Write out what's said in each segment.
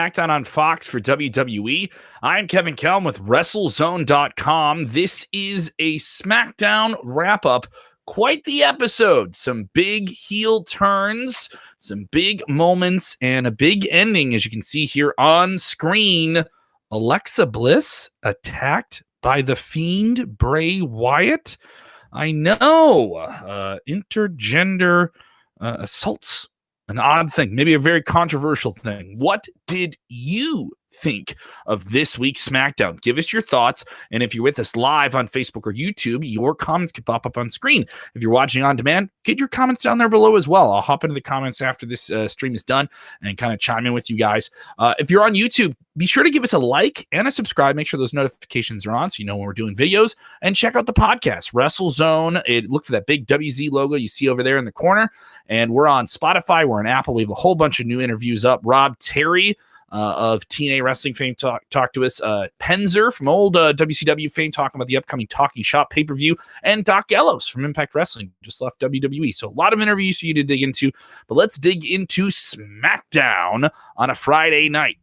SmackDown on Fox for WWE. I'm Kevin Kelm with WrestleZone.com. This is a SmackDown wrap-up. Quite the episode. Some big heel turns, some big moments, and a big ending, as you can see here on screen. Alexa Bliss attacked by the Fiend Bray Wyatt. I know. Intergender assaults. An odd thing, maybe a very controversial thing. What did you think of this week's SmackDown? Give us your thoughts. And if you're with us live on Facebook or YouTube, your comments could pop up on screen. If you're watching on demand, get your comments down there below as well. I'll hop into the comments after this stream is done and kind of chime in with you guys. If you're on YouTube, be sure to give us a like and a subscribe. Make sure those notifications are on so you know when we're doing videos. And check out the podcast, WrestleZone. Look for that big WZ logo you see over there in the corner. And we're on Spotify. We're on Apple. We have a whole bunch of new interviews up. Rob Terry of TNA Wrestling fame talk to us. Penzer from old WCW fame talking about the upcoming Talking Shop pay-per-view. And Doc Gallows from Impact Wrestling just left WWE. So a lot of interviews for you to dig into. But let's dig into SmackDown on a Friday night.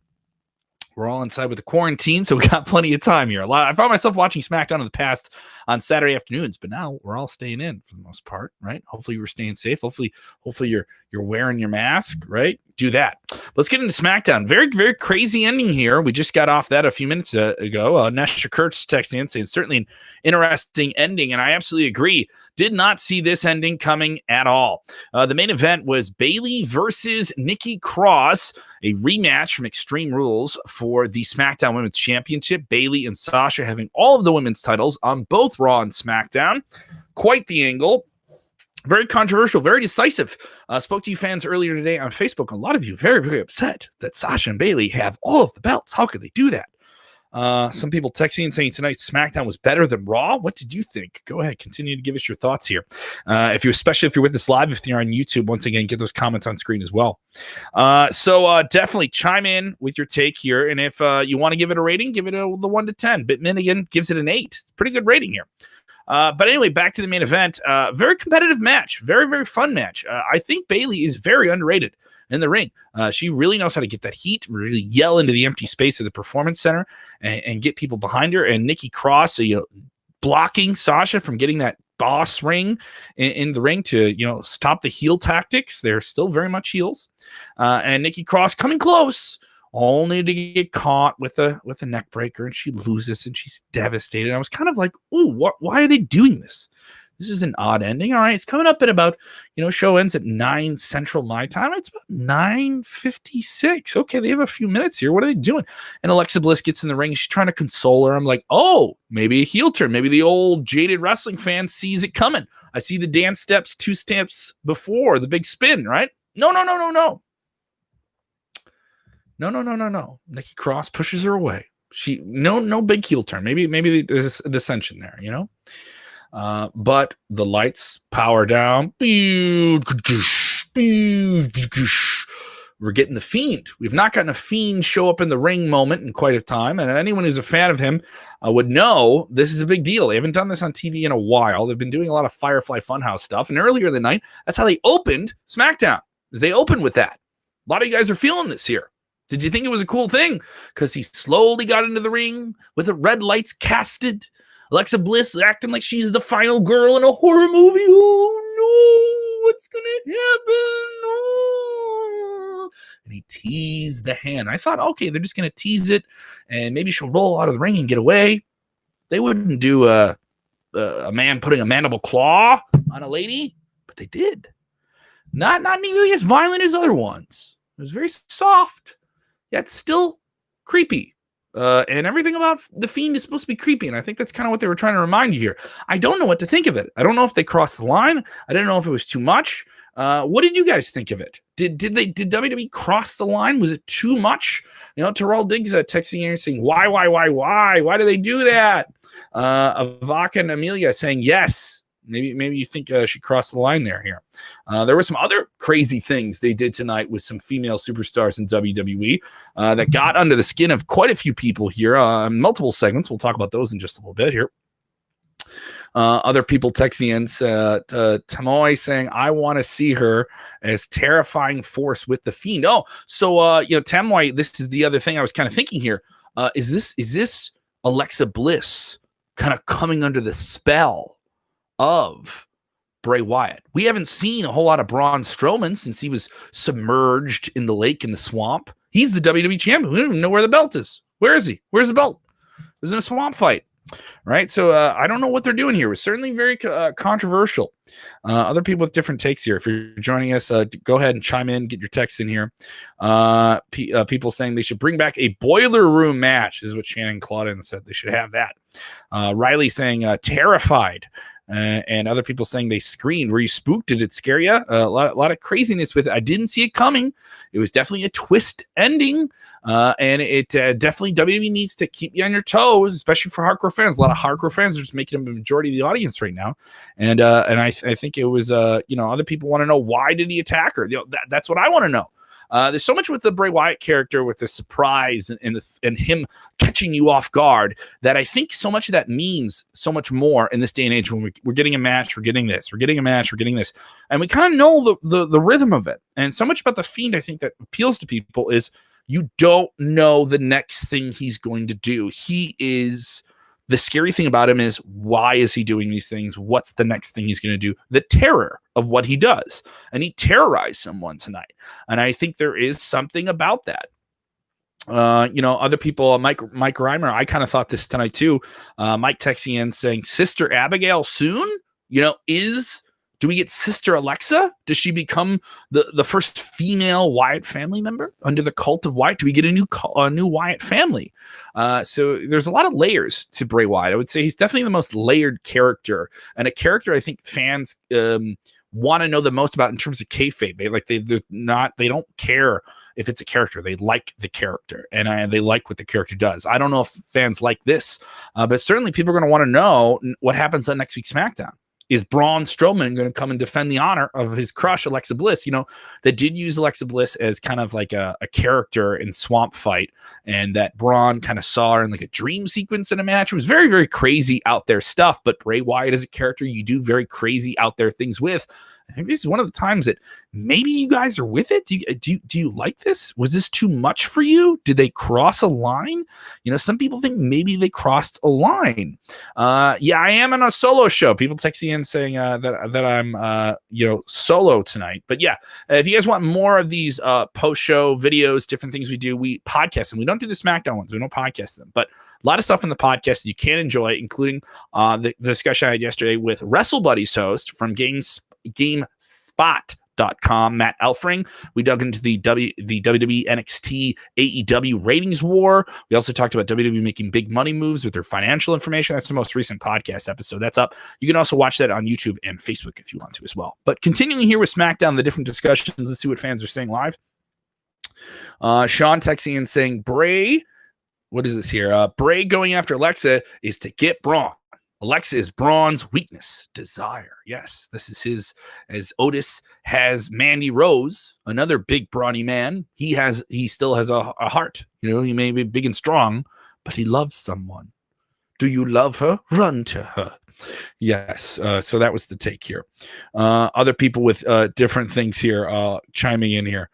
We're all inside with the quarantine, so we got plenty of time here. I found myself watching SmackDown in the past on Saturday afternoons, but now we're all staying in for the most part, right? Hopefully we're staying safe. Hopefully you're wearing your mask, right? Do that. Let's get into SmackDown. Very, very crazy ending here. We just got off that a few minutes ago. Nesha Kersh texting in saying certainly an interesting ending, and I absolutely agree. Did not see this ending coming at all. The main event was Bayley versus Nikki Cross, a rematch from Extreme Rules for the SmackDown Women's Championship. Bayley and Sasha having all of the women's titles on both Raw and SmackDown. Quite the angle. Very controversial, very decisive. Spoke to you fans earlier today on Facebook. A lot of you very, very upset that Sasha and Bayley have all of the belts. How could they do that? Some people texting and saying tonight's SmackDown was better than Raw. What did you think? Go ahead, continue to give us your thoughts here. Especially if you're with us live, if you're on YouTube, once again, get those comments on screen as well. So definitely chime in with your take here. And if you want to give it a rating, give it the 1 to 10. Bitminigan gives it an 8. It's a pretty good rating here. But anyway, back to the main event. Very competitive match. Very, very fun match. I think Bayley is very underrated in the ring. She really knows how to get that heat, really yell into the empty space of the Performance Center and get people behind her. And Nikki Cross, blocking Sasha from getting that boss ring in the ring to, stop the heel tactics. They're still very much heels. And Nikki Cross coming close, only to get caught with a neck breaker, and she loses, and she's devastated. I was kind of like, ooh, why are they doing this? This is an odd ending. All right, it's coming up at about, show ends at 9 Central my time. It's about 9:56. Okay, they have a few minutes here. What are they doing? And Alexa Bliss gets in the ring. She's trying to console her. I'm like, oh, maybe a heel turn. Maybe the old jaded wrestling fan sees it coming. I see the dance steps 2 steps before the big spin, right? No. No. Nikki Cross pushes her away. No big heel turn. Maybe there's a dissension there, But the lights power down. We're getting the Fiend. We've not gotten a Fiend show up in the ring moment in quite a time. And anyone who's a fan of him would know this is a big deal. They haven't done this on TV in a while. They've been doing a lot of Firefly Funhouse stuff. And earlier in the night, that's how they opened SmackDown. They opened with that. A lot of you guys are feeling this here. Did you think it was a cool thing? Because he slowly got into the ring with the red lights casted. Alexa Bliss acting like she's the final girl in a horror movie. Oh, no, what's going to happen? Oh. And he teased the hand. I thought, okay, they're just going to tease it, and maybe she'll roll out of the ring and get away. They wouldn't do a man putting a mandible claw on a lady, but they did. Not nearly as violent as other ones. It was very soft, yet still creepy. And everything about the Fiend is supposed to be creepy, and I think that's kind of what they were trying to remind you here. I don't know what to think of it. I don't know if they crossed the line. I didn't know if it was too much. What did you guys think of it? Did WWE cross the line? Was it too much? Terrell Diggs texting here saying, why? Why do they do that? Avaka and Amelia saying yes. Maybe you think she crossed the line there here. There were some other crazy things they did tonight with some female superstars in WWE that got under the skin of quite a few people here. Multiple segments. We'll talk about those in just a little bit here. Other people texting in, Tamoy saying, I want to see her as terrifying force with the Fiend. Oh, so, Tamoy, this is the other thing I was kind of thinking here. Is this Alexa Bliss kind of coming under the spell of Bray Wyatt? We haven't seen a whole lot of Braun Strowman since he was submerged in the lake in the swamp. He's the WWE champion. We don't even know where the belt is. Where is he? Where's the belt? It was in a swamp fight. Right, so I don't know what they're doing here. It's certainly very controversial. Other people with different takes here. If you're joining us, go ahead and chime in, get your texts in here. People saying they should bring back a boiler room match. This is what Shannon Claudin said. They should have that. Riley saying terrified. And other people saying they screamed. Were you spooked? Did it scare you? A lot of craziness with it. I didn't see it coming. It was definitely a twist ending. And it definitely WWE needs to keep you on your toes, especially for hardcore fans. A lot of hardcore fans are just making them the majority of the audience right now. And I think it was, other people want to know, why did he attack her? That's what I want to know. There's so much with the Bray Wyatt character, with the surprise and him catching you off guard, that I think so much of that means so much more in this day and age when we're getting a match, we're getting this, we're getting a match, we're getting this. And we kind of know the rhythm of it. And so much about the Fiend, I think, that appeals to people is you don't know the next thing he's going to do. The scary thing about him is, why is he doing these things? What's the next thing he's going to do? The terror of what he does. And he terrorized someone tonight. And I think there is something about that. Other people, Mike Reimer, I kind of thought this tonight too. Mike texting in saying, Sister Abigail soon? Do we get Sister Alexa? Does she become the first female Wyatt family member under the cult of Wyatt? Do we get a new Wyatt family? So there's a lot of layers to Bray Wyatt. I would say he's definitely the most layered character, and a character I think fans want to know the most about in terms of kayfabe. They don't care if it's a character. They like the character, and they like what the character does. I don't know if fans like this, but certainly people are going to want to know what happens on next week's SmackDown. Is Braun Strowman going to come and defend the honor of his crush, Alexa Bliss? They did use Alexa Bliss as kind of like a character in Swamp Fight, and that Braun kind of saw her in like a dream sequence in a match. It was very, very crazy out there stuff, but Bray Wyatt is a character you do very crazy out there things with. I think this is one of the times that maybe you guys are with it. Do you like this? Was this too much for you? Did they cross a line? Some people think maybe they crossed a line. I am on a solo show. People texting in saying that I'm solo tonight. But yeah, if you guys want more of these post-show videos, different things we do, we podcast them. We don't do the SmackDown ones. We don't podcast them. But a lot of stuff in the podcast that you can enjoy, including the discussion I had yesterday with WrestleBuddies host from GameSpot.com, Matt Elfring. We dug into the WWE NXT AEW ratings war. We also talked about WWE making big money moves with their financial information. That's the most recent podcast episode. That's up. You can also watch that on YouTube and Facebook if you want to as well. But continuing here with SmackDown, the different discussions, let's see what fans are saying live. Sean texting and saying, Bray, what is this here? Bray going after Alexa is to get Braun. Alexa is Braun's weakness, desire. Yes, this is his, as Otis has Mandy Rose, another big brawny man. He still has a heart. He may be big and strong, but he loves someone. Do you love her? Run to her. Yes. So that was the take here. Other people with different things here chiming in here.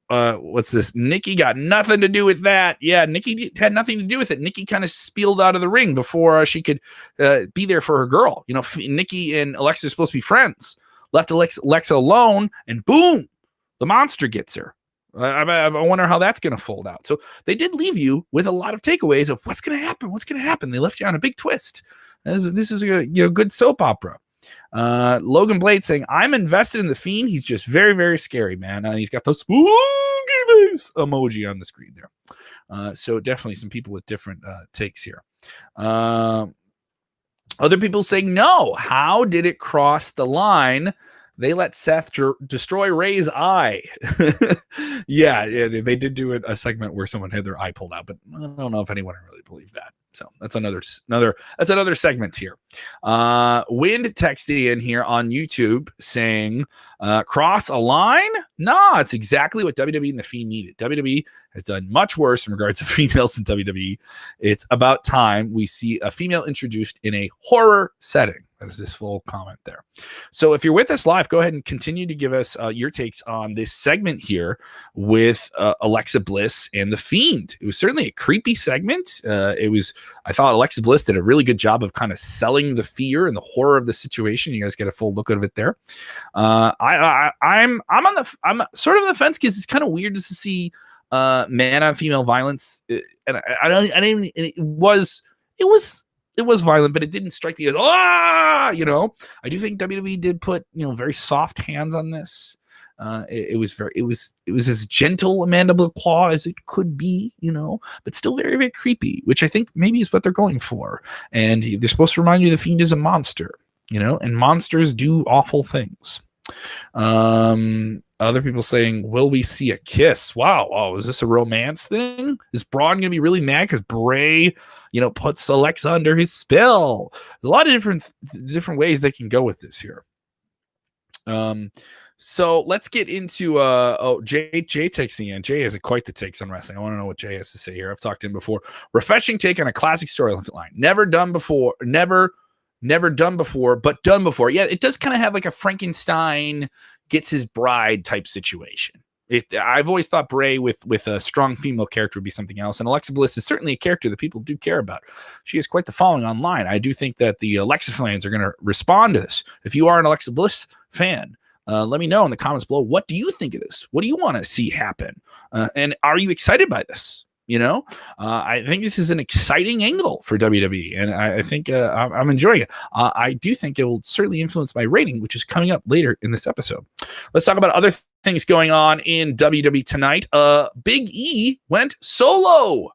What's this? Nikki got nothing to do with that. Yeah, Nikki had nothing to do with it. Nikki kind of spilled out of the ring before she could be there for her girl. Nikki and Alexa are supposed to be friends. Left Alexa alone, and boom, the monster gets her. I wonder how that's going to fold out. So they did leave you with a lot of takeaways of what's going to happen. What's going to happen? They left you on a big twist. This is a good soap opera. Logan Blade saying, I'm invested in the Fiend. He's just very, very scary, man. He's got the spooky face emoji on the screen there. So definitely some people with different takes here. Other people saying, no, how did it cross the line? They let Seth destroy Ray's eye. yeah, they did do a segment where someone had their eye pulled out, but I don't know if anyone really believed that. So that's another segment here. Wind texted in here on YouTube saying, cross a line? Nah, it's exactly what WWE and the Fiend needed. WWE has done much worse in regards to females in WWE. It's about time we see a female introduced in a horror setting. That is this full comment there. So if you're with us live, go ahead and continue to give us your takes on this segment here with Alexa Bliss and the Fiend. It was certainly a creepy segment. I thought Alexa Bliss did a really good job of kind of selling the fear and the horror of the situation. You guys get a full look of it there. I'm sort of on the fence because it's kind of weird to see man on female violence, and it was violent, but it didn't strike me as I do think WWE did put very soft hands on this. It was as gentle a mandible claw as it could be, but still very, very creepy, which I think maybe is what they're going for. And they're supposed to remind you the Fiend is a monster, and monsters do awful things. Other people saying, will we see a kiss? Wow. Oh, is this a romance thing? Is Braun gonna be really mad because Bray, puts Alexa under his spell? There's a lot of different ways they can go with this here. So let's get into Jay texting in. Jay has quite the takes on wrestling. I want to know what Jay has to say here. I've talked to him before. Refreshing take on a classic storyline. Never done before, but done before. Yeah, it does kind of have like a Frankenstein gets his bride type situation. I've always thought Bray with a strong female character would be something else, and Alexa Bliss is certainly a character that people do care about. She has quite the following online. I do think that the Alexa fans are going to respond to this. If you are an Alexa Bliss fan, let me know in the comments below. What do you think of this? What do you want to see happen? And are you excited by this? I think this is an exciting angle for WWE, and I think I'm enjoying it. I do think it will certainly influence my rating, which is coming up later in this episode. Let's talk about other things going on in WWE tonight. Big E went solo.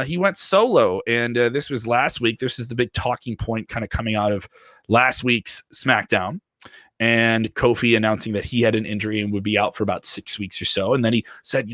He went solo, and this was last week. This is the big talking point kind of coming out of last week's SmackDown. And Kofi announcing that he had an injury and would be out for about 6 weeks or so. And then he said,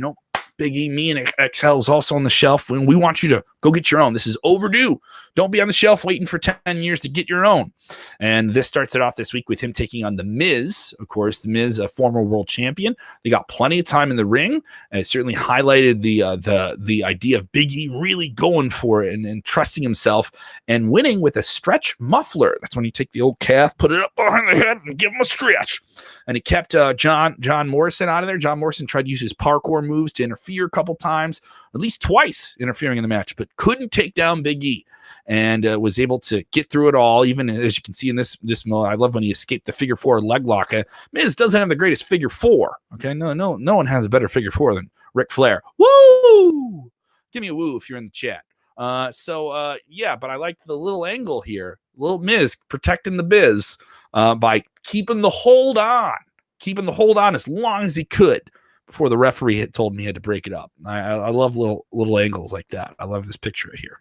Big E, me and XL is also on the shelf. When we want you to go get your own. This is overdue. Don't be on the shelf waiting for 10 years to get your own. And this starts it off this week with him taking on The Miz. Of course, The Miz, a former world champion. They got plenty of time in the ring. And it certainly highlighted the idea of Big E really going for it and trusting himself and winning with a stretch muffler. That's when you take the old calf, put it up behind the head, and give him a stretch. And he kept John Morrison out of there. John Morrison tried to use his parkour moves to interfere a couple times, at least twice interfering in the match, but couldn't take down Big E, and was able to get through it all. Even as you can see in this moment, I love when he escaped the figure four leg lock. Miz doesn't have the greatest figure four. Okay, no one has a better figure four than Ric Flair. Woo! Give me a woo if you're in the chat. Yeah, but I liked the little angle here. Little Miz protecting the biz by keeping the hold on as long as he could before the referee had told me he had to break it up. I love little angles like that. I love this picture right here.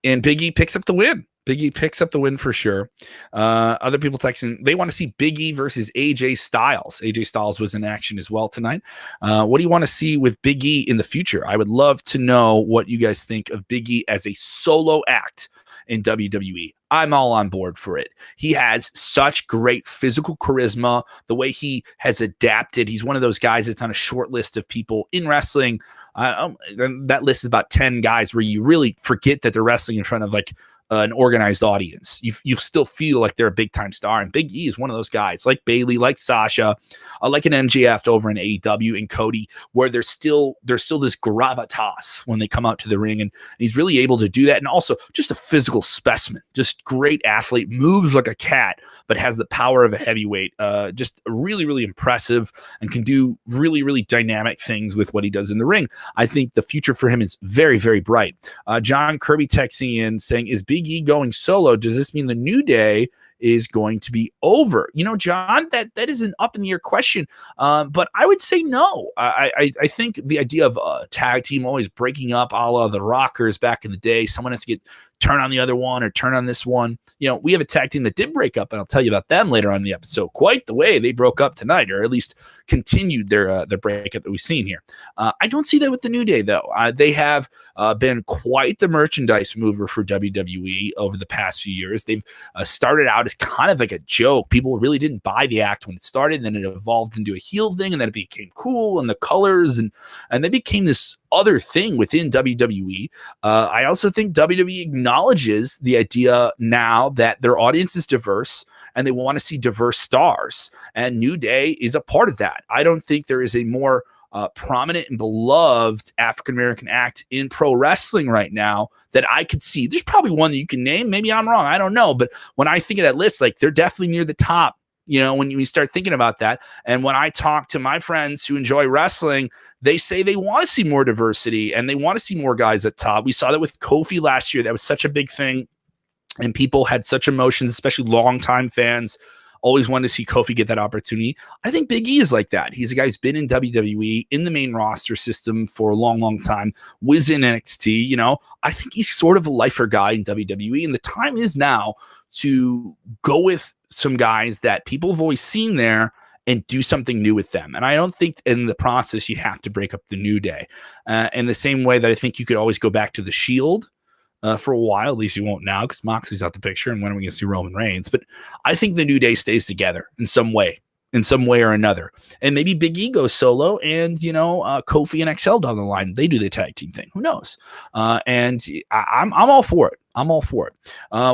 And Big E picks up the win. Big E picks up the win for sure. Other people texting, they want to see Big E versus AJ Styles. AJ Styles was in action as well tonight. What do you want to see with Big E in the future? I would love to know what you guys think of Big E as a solo act in WWE. I'm all on board for it. He has such great physical charisma, the way he has adapted. He's one of those guys that's on a short list of people in wrestling. That list is about 10 guys where you really forget that they're wrestling in front of like an organized audience. You still feel like they're a big time star, and Big E is one of those guys, like Bayley, like Sasha, like an MJF over in AEW, and Cody, where there's still this gravitas when they come out to the ring, and he's really able to do that. And also just a physical specimen, just great athlete, moves like a cat, but has the power of a heavyweight. Just really, really impressive, and can do really, really dynamic things with what he does in the ring. I think the future for him is very, very bright. John Kirby texting in saying, is Big E going solo? Does this mean the New Day is going to be over? John, that is an up in the air question, but I would say no. I think the idea of a tag team always breaking up, a la the Rockers back in the day, someone has to get turn on the other one or turn on this one. We have a tag team that did break up, and I'll tell you about them later on in the episode. Quite the way they broke up tonight, or at least continued their breakup that we've seen here. I don't see that with the New Day, though. They have been quite the merchandise mover for WWE over the past few years. They've started out as kind of like a joke. People really didn't buy the act when it started, and then it evolved into a heel thing, and then it became cool, and the colors, and they became this other thing within WWE. I also think WWE acknowledges the idea now that their audience is diverse and they want to see diverse stars, and New Day is a part of that. I don't think there is a more prominent and beloved African-American act in pro wrestling right now that I could see. There's probably one that you can name. Maybe I'm wrong. I don't know. But when I think of that list, like, they're definitely near the top. When you start thinking about that. And when I talk to my friends who enjoy wrestling, they say they want to see more diversity and they want to see more guys at top. We saw that with Kofi last year. That was such a big thing. And people had such emotions, especially longtime fans, always wanted to see Kofi get that opportunity. I think Big E is like that. He's a guy who's been in WWE, in the main roster system for a long, long time, was in NXT. I think he's sort of a lifer guy in WWE. And the time is now to go with some guys that people have always seen there and do something new with them. And I don't think in the process you have to break up the New Day. In the same way that I think you could always go back to the Shield for a while. At least you won't now because Moxley's out the picture, and when are we going to see Roman Reigns? But I think the New Day stays together in some way or another. And maybe Big E goes solo, and Kofi and XL down the line, they do the tag team thing. Who knows? And I'm all for it. I'm all for it.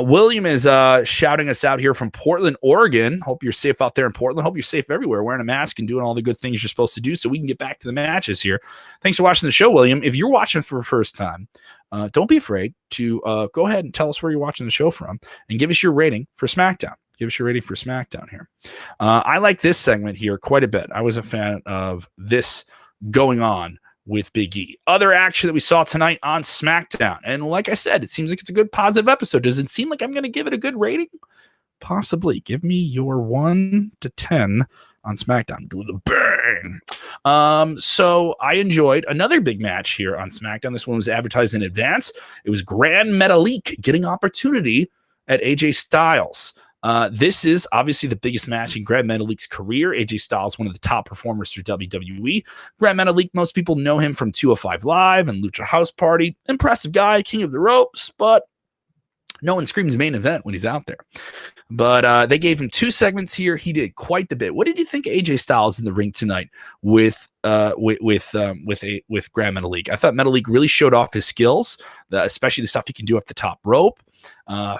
William is shouting us out here from Portland, Oregon. Hope you're safe out there in Portland. Hope you're safe everywhere, wearing a mask and doing all the good things you're supposed to do so we can get back to the matches here. Thanks for watching the show, William. If you're watching for the first time, don't be afraid to go ahead and tell us where you're watching the show from and give us your rating for SmackDown. Give us your rating for SmackDown here. I like this segment here quite a bit. I was a fan of this going on with Big E. Other action that we saw tonight on SmackDown. And like I said, it seems like it's a good positive episode. Does it seem like I'm going to give it a good rating? Possibly. Give me your 1 to 10 on SmackDown. Do the bang. So I enjoyed another big match here on SmackDown. This one was advertised in advance. It was Grand Metalik getting opportunity at AJ Styles. This is obviously the biggest match in Grand Metalik's career. AJ Styles, one of the top performers for WWE. Grand Metalik, most people know him from 205 Live and Lucha House Party. Impressive guy, king of the ropes, but no one screams main event when he's out there. But they gave him 2 segments here. He did quite the bit. What did you think of AJ Styles in the ring tonight with Grand Metalik? I thought Metalik really showed off his skills, especially the stuff he can do off the top rope. I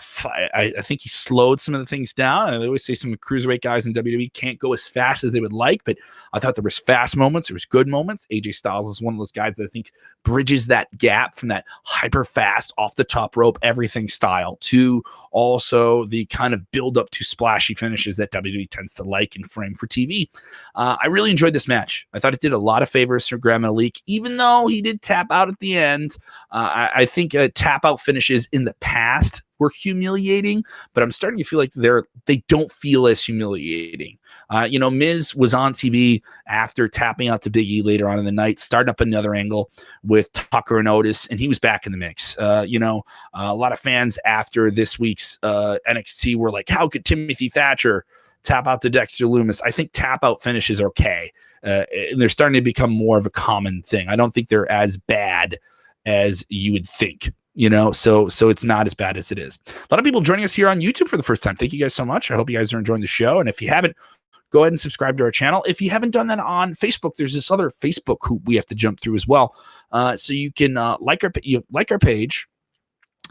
think he slowed some of the things down. I always say some of the cruiserweight guys in WWE can't go as fast as they would like, but I thought there was fast moments, there was good moments. AJ Styles is one of those guys that I think bridges that gap from that hyper fast off the top rope everything style to also the kind of build up to splashy finishes that WWE tends to like and frame for TV. I really enjoyed this match. I thought it did a lot of favors for Grand Metalik, even though he did tap out at the end. I think tap out finishes in the past were humiliating, but I'm starting to feel like they don't feel as humiliating. Miz was on TV after tapping out to Big E later on in the night, started up another angle with Tucker and Otis, and he was back in the mix. A lot of fans after this week's NXT were like, how could Timothy Thatcher tap out to Dexter Lumis? I think tap out finishes are okay. And they're starting to become more of a common thing. I don't think they're as bad as you would think. So it's not as bad as it is. A lot of people joining us here on YouTube for the first time. Thank you guys so much. I hope you guys are enjoying the show. And if you haven't, go ahead and subscribe to our channel. If you haven't done that on Facebook, there's this other Facebook hoop we have to jump through as well. So you can like our page.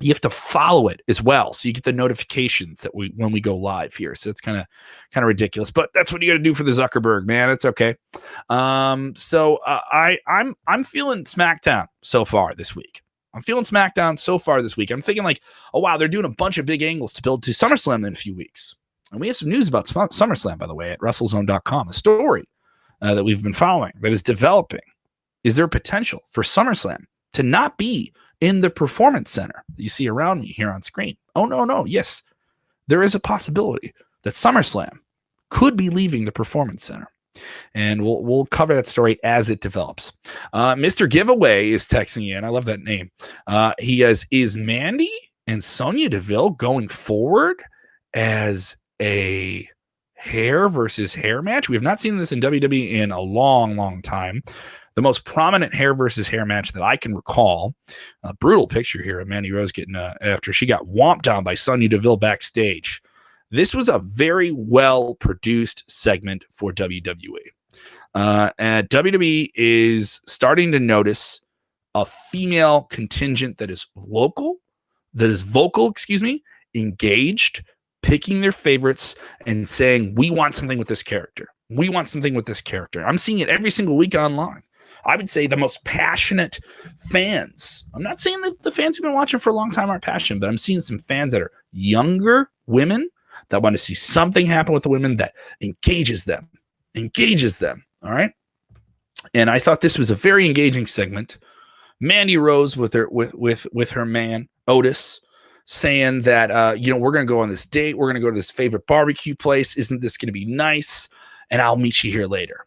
You have to follow it as well, so you get the notifications that when we go live here. So it's kind of ridiculous, but that's what you got to do for the Zuckerberg, man. It's okay. I'm feeling SmackDown so far this week. I'm thinking like, oh wow, they're doing a bunch of big angles to build to SummerSlam in a few weeks, and we have some news about SummerSlam, by the way, at WrestleZone.com. A story that we've been following that is developing. Is there potential for SummerSlam to not be in the Performance Center that you see around me here on screen? Oh, no. Yes, there is a possibility that SummerSlam could be leaving the Performance Center. And we'll cover that story as it develops. Mr. Giveaway is texting in. I love that name. He is Mandy And Sonya Deville going forward as a hair versus hair match. We have not seen this in WWE in a long, long time. The most prominent hair versus hair match that I can recall. A brutal picture here of Mandy Rose getting after she got whomped down by Sonya Deville backstage. This was a very well-produced segment for WWE. And WWE is starting to notice a female contingent that is vocal, engaged, picking their favorites and saying, we want something with this character. We want something with this character. I'm seeing it every single week online. I would say the most passionate fans. I'm not saying that the fans who've been watching for a long time aren't passionate, but I'm seeing some fans that are younger women that want to see something happen with the women that engages them. All right. And I thought this was a very engaging segment. Mandy Rose with her man, Otis, saying that, we're going to go on this date. We're going to go to this favorite barbecue place. Isn't this going to be nice? And I'll meet you here later.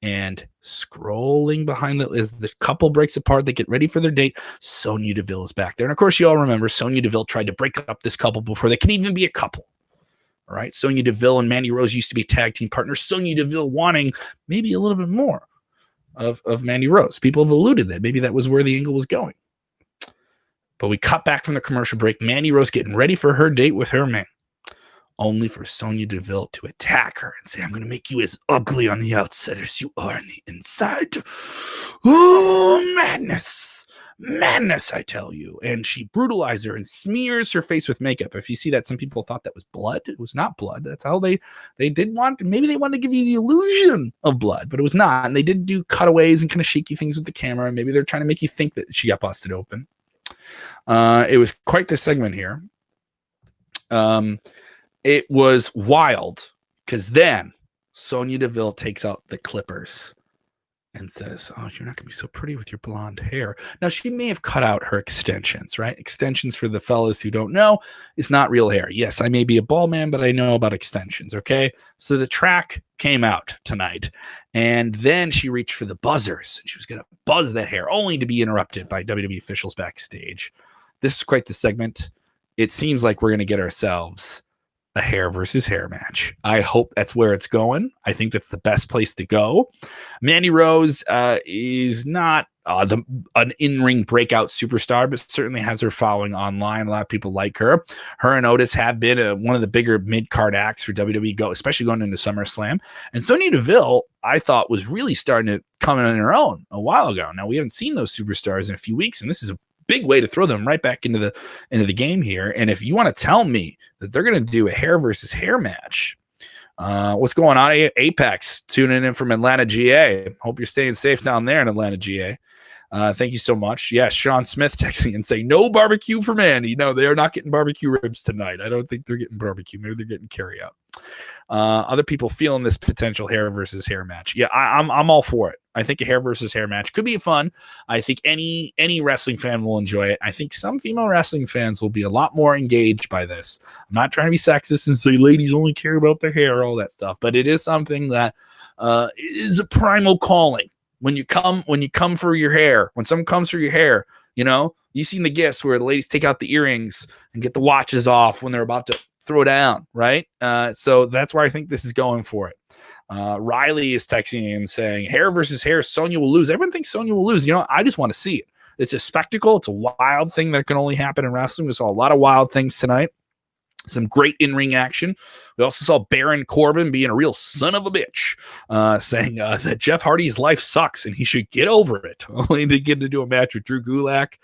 And scrolling behind as the couple breaks apart, they get ready for their date. Sonya Deville is back there. And of course, you all remember Sonya Deville tried to break up this couple before they could even be a couple. All right. Sonya Deville and Mandy Rose used to be tag team partners. Sonya Deville wanting maybe a little bit more of Mandy Rose. People have alluded that maybe that was where the angle was going. But we cut back from the commercial break. Mandy Rose getting ready for her date with her man, only for Sonya Deville to attack her and say, I'm going to make you as ugly on the outside as you are on the inside. Oh, madness. Madness, I tell you. And she brutalized her and smears her face with makeup. If you see that, some people thought that was blood. It was not blood. That's how they did want, maybe they wanted to give you the illusion of blood, but it was not. And they did do cutaways and kind of shaky things with the camera. And maybe they're trying to make you think that she got busted open. It was quite the segment here. It was wild because then Sonya Deville takes out the clippers and says, oh, you're not going to be so pretty with your blonde hair. Now, she may have cut out her extensions, right? Extensions, for the fellas who don't know, is not real hair. Yes, I may be a bald man, but I know about extensions, okay? So the track came out tonight, and then she reached for the buzzers. She was going to buzz that hair, only to be interrupted by WWE officials backstage. This is quite the segment. It seems like we're going to get ourselves a hair versus hair match. I hope that's where it's going. I think that's the best place to go. Mandy Rose is not an in-ring breakout superstar, but certainly has her following online. A lot of people like her. Her and Otis have been one of the bigger mid-card acts for WWE, especially going into SummerSlam. And Sonya Deville, I thought, was really starting to come in on her own a while ago. Now, we haven't seen those superstars in a few weeks, and this is a big way to throw them right back into the game here. And if you want to tell me that they're going to do a hair versus hair match, what's going on? Apex tuning in from Atlanta, GA. Hope you're staying safe down there in Atlanta, GA. Thank you so much. Yes, Sean Smith texting and saying no barbecue for Mandy. No, they are not getting barbecue ribs tonight. I don't think they're getting barbecue. Maybe they're getting carry out. Other people feeling this potential hair versus hair match. Yeah, I'm all for it. I think a hair versus hair match could be fun. I think any wrestling fan will enjoy it. I think some female wrestling fans will be a lot more engaged by this. I'm not trying to be sexist and say ladies only care about their hair, all that stuff, but it is something that is a primal calling. When you come for your hair, when someone comes for your hair, you've seen the gifts where the ladies take out the earrings and get the watches off when they're about to throw down, right? So that's where I think this is going for it. Riley is texting and saying, hair versus hair, Sonya will lose. Everyone thinks Sonya will lose. I just want to see it. It's a spectacle. It's a wild thing that can only happen in wrestling. We saw a lot of wild things tonight. Some great in-ring action. We also saw Baron Corbin being a real son of a bitch, saying that Jeff Hardy's life sucks and he should get over it. Only to get into a match with Drew Gulak.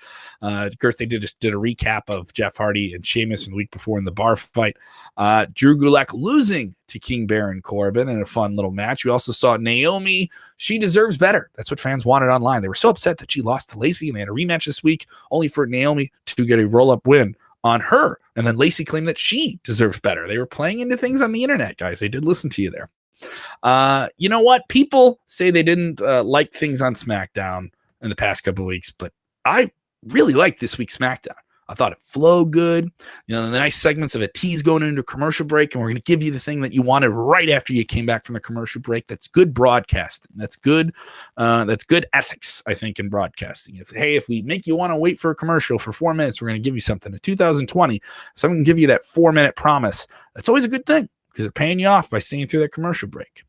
Of course, they did a recap of Jeff Hardy and Sheamus in the week before in the bar fight. Drew Gulak losing to King Baron Corbin in a fun little match. We also saw Naomi. She deserves better. That's what fans wanted online. They were so upset that she lost to Lacey, and they had a rematch this week, only for Naomi to get a roll-up win on her. And then Lacey claimed that she deserves better. They were playing into things on the internet, guys. They did listen to you there. You know what? People say they didn't like things on SmackDown in the past couple of weeks, but I really liked this week's SmackDown. I thought it flowed good. The nice segments of a tease going into a commercial break, and we're going to give you the thing that you wanted right after you came back from the commercial break. That's good broadcasting. That's good. That's good ethics, I think, in broadcasting. If we make you want to wait for a commercial for 4 minutes, we're going to give you something. In 2020, someone can give you that 4-minute promise. That's always a good thing because they're paying you off by staying through that commercial break.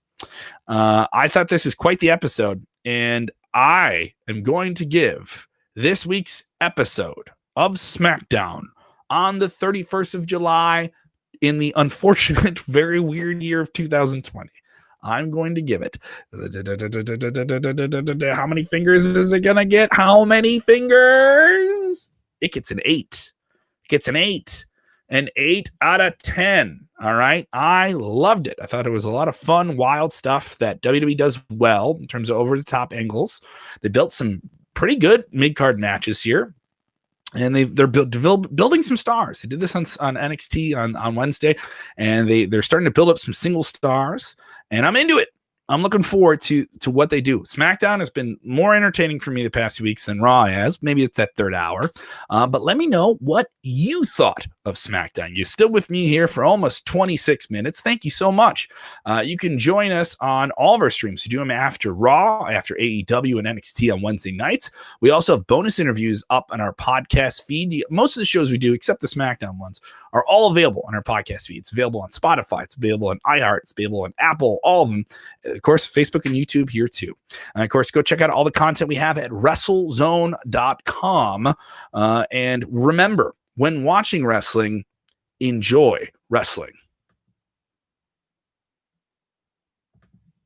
I thought this was quite the episode, and I am going to give this week's episode of SmackDown on the 31st of July in the unfortunate, very weird year of 2020. I'm going to give it. How many fingers is it going to get? How many fingers? It gets an 8. It gets an 8. An 8 out of 10. All right. I loved it. I thought it was a lot of fun, wild stuff that WWE does well in terms of over-the-top angles. They built some pretty good mid-card matches here. And they're building some stars. They did this on NXT on Wednesday, and they're starting to build up some single stars, and I'm into it. I'm looking forward to what they do. SmackDown has been more entertaining for me the past few weeks than Raw has. Maybe it's that third hour. But let me know what you thought of SmackDown. You're still with me here for almost 26 minutes. Thank you so much. You can join us on all of our streams. We do them after Raw, after AEW and NXT on Wednesday nights. We also have bonus interviews up on our podcast feed. Most of the shows we do, except the SmackDown ones, are all available on our podcast feed. It's available on Spotify. It's available on iHeart. It's available on Apple, all of them. Of course, Facebook and YouTube here too. And of course, go check out all the content we have at WrestleZone.com. And remember, when watching wrestling, enjoy wrestling.